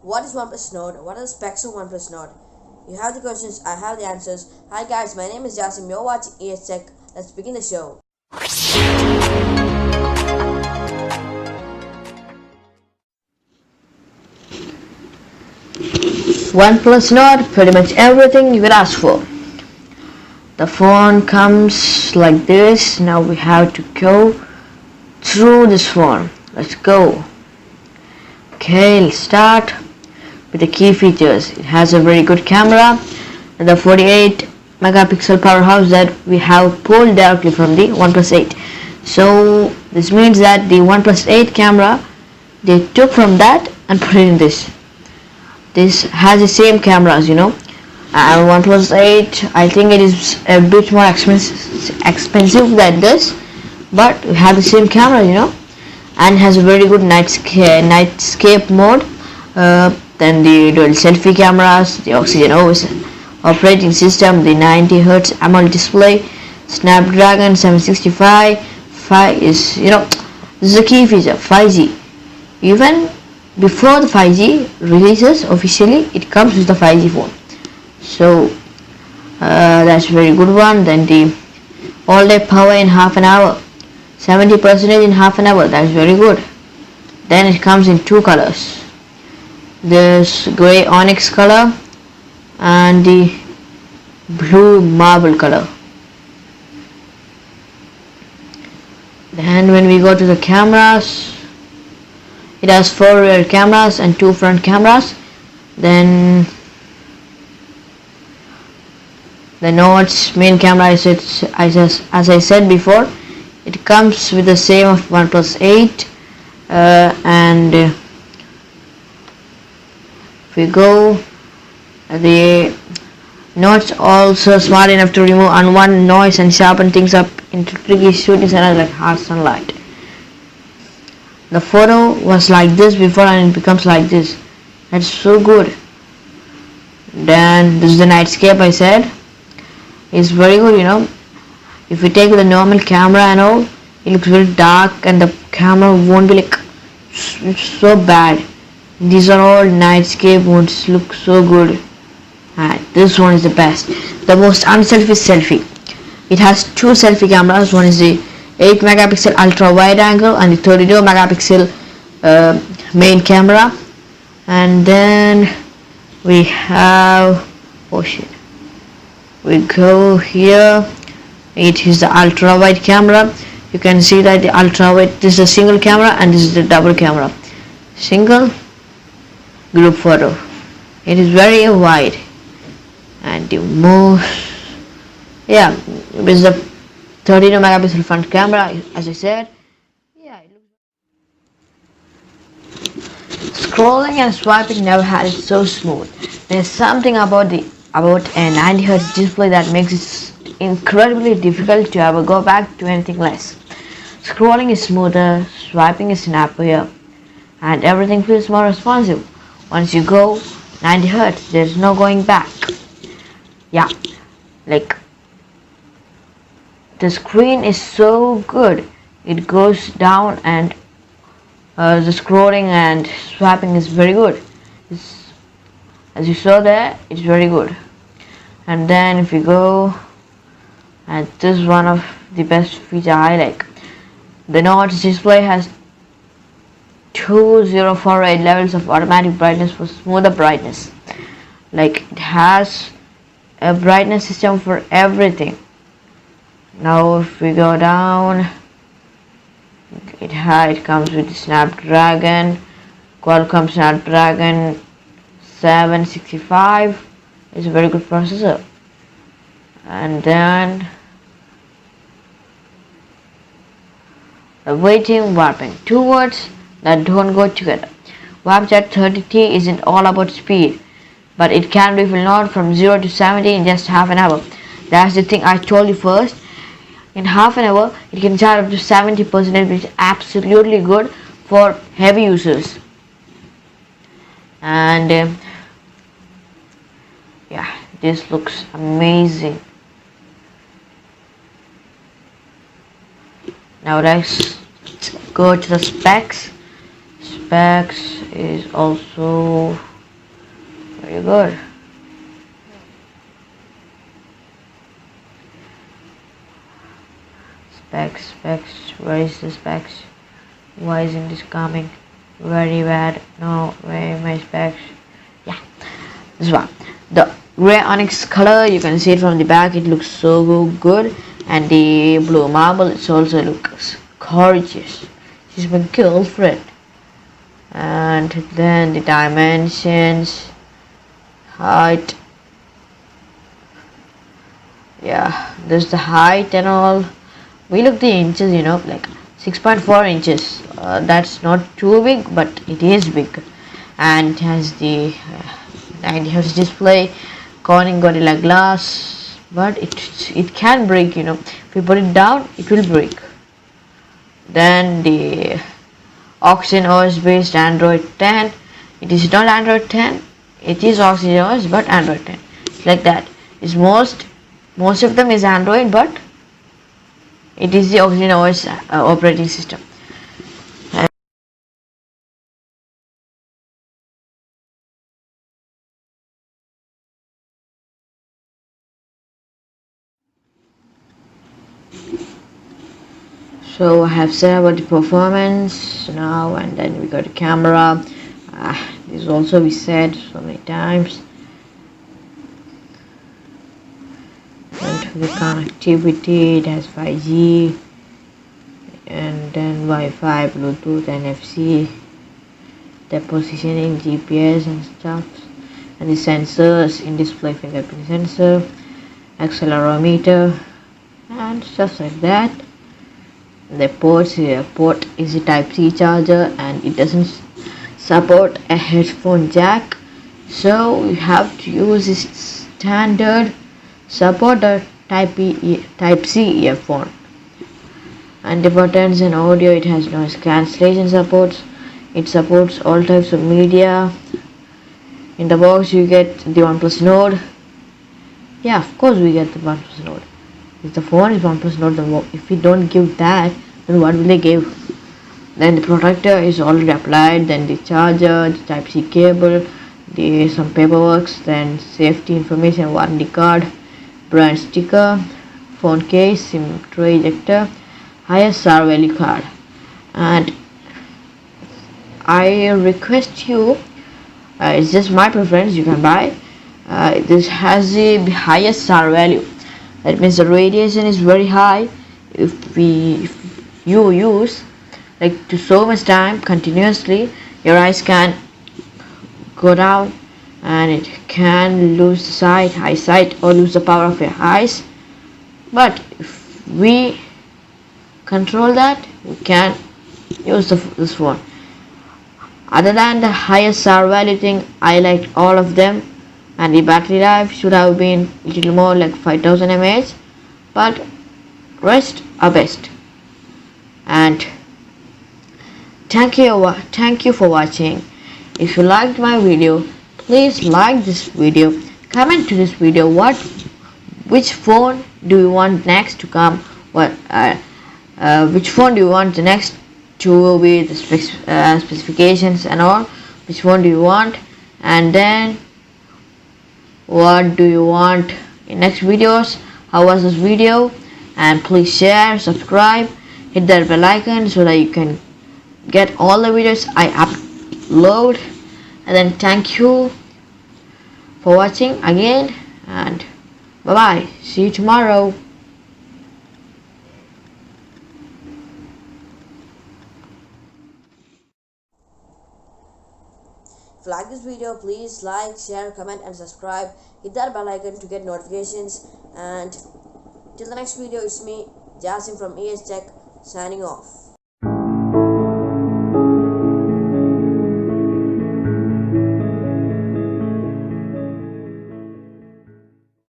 What is OnePlus Nord? What are the specs of OnePlus Nord? You have the questions, I have the answers. Hi guys, my name is Jasim. You're watching ES Tech. Let's begin the show. OnePlus Nord, pretty much everything you could ask for. The phone comes like this. Now we have to go through this phone. Let's go. Okay, let's start with the key features. It has a very good camera, the 48 megapixel powerhouse that we have pulled directly from the OnePlus 8. So this means that the OnePlus 8 camera they took from that and put it in this. This has the same cameras, and OnePlus 8, I think it is a bit more expensive than this, but we have the same camera, and has a very good nightscape mode. Then the dual selfie cameras, the Oxygen OS operating system, the 90Hz AMOLED display, Snapdragon 765, 5 is, this is a key feature, 5G. Even before the 5G releases officially, it comes with the 5G phone. So that's a very good one. Then the all-day power in half an hour, 70% in half an hour. That's very good. Then it comes in two colors. There's gray onyx color and the blue marble color. Then when we go to the cameras, it has 4 rear cameras and 2 front cameras. Then the Note's main camera is as I said before, it comes with the same of OnePlus 8, and if we go, the Note's also smart enough to remove unwanted noise and sharpen things up into tricky shooting scenarios like harsh sunlight. The photo was like this before and it becomes like this. That's so good. Then this is the nightscape I said. It's very good, If you take the normal camera and all, it looks very dark and the camera won't be like so bad. These are all nightscape modes, look so good. And this one is the best. The most unselfish selfie. It has 2 selfie cameras. One is the 8 megapixel ultra wide angle and the 32 megapixel main camera. And then we have, we go here. It is the ultra wide camera. You can see that the ultra wide, this is a single camera and this is the double camera. Single group photo. It is very wide. And the most, this is the 32 megapixel front camera, as I said. Scrolling and swiping never had it so smooth. There's something about a 90Hz display that makes it incredibly difficult to ever go back to anything less. Scrolling is smoother, swiping is snappier, and everything feels more responsive. Once you go 90Hz, there's no going back. The screen is so good. It goes down and the scrolling and swiping is very good. As you saw there, it's very good. And then if you go, and this is one of the best feature I like. The Note's display has 2048 levels of automatic brightness for smoother brightness. It has a brightness system for everything. Now if we go down, it comes with the Snapdragon, Qualcomm Snapdragon 765. It's a very good processor. And then the waiting warping, 2 words that don't go together. WarpChat 30T isn't all about speed, but it can refill Node from 0 to 70 in just half an hour. That's the thing I told you first. In half an hour, it can charge up to 70%, which is absolutely good for heavy users. And this looks amazing. Now let's go to the specs. Specs is also Very good. Specs, where is the specs? Why isn't this coming? Very bad. No, where are my specs? Yeah, this one. The gray onyx color, you can see it from the back, it looks so good. And the blue marble, it also looks gorgeous. She's my girlfriend. And then the dimensions, height. Yeah, there's the height and all. We look the inches, like 6.4 inches. That's not too big, but it is big. And it has the display, Corning Gorilla Glass, but it can break. If you put it down, it will break. Then the Oxygen OS based Android 10. It is not Android 10. It is Oxygen OS, but Android 10. It's like that. It's most of them is Android, but it is the Oxygen OS operating system. So I have said about the performance now, and then we got the camera. This also we said so many times. And the connectivity, it has 5G, and then Wi-Fi, Bluetooth, NFC, the positioning, GPS and stuff, and the sensors, in-display fingerprint sensor, accelerometer, and stuff like that. The port is a Type-C charger, and it doesn't support a headphone jack, so you have to use a standard supported Type-C earphone. And the buttons and audio, it has noise cancellation supports. It supports all types of media. In the box you get the OnePlus Node. Yeah, of course we get the OnePlus Node. If the phone is OnePlus Node, then if we don't give that, then what will they give? Then the protector is already applied. Then the charger, the Type-C cable, some paperwork, then safety information, warranty card, brand sticker, phone case, SIM tray ejector, highest SAR value card. And I request you, it's just my preference, you can buy. This has the highest SAR value. That means the radiation is very high. If you use like to so much time continuously, your eyes can go down, and it can lose the eyesight, or lose the power of your eyes. But if we control that, we can use this phone. Other than the highest SAR value thing, I liked all of them, and the battery life should have been a little more, like 5000 mAh, but rest are best. And thank you for watching. If you liked my video, please like this video, comment to this video which phone do you want next to come, which phone do you want the next to be the specifications and all, which one do you want, and then what do you want in next videos, how was this video, and please share, subscribe, hit that bell icon so that you can get all the videos I upload. And then thank you for watching again, and bye bye, see you tomorrow. If you like this video, please like, share, comment and subscribe. Hit that bell icon to get notifications. And till the next video, it's me, Jasim from ES Tech, signing off.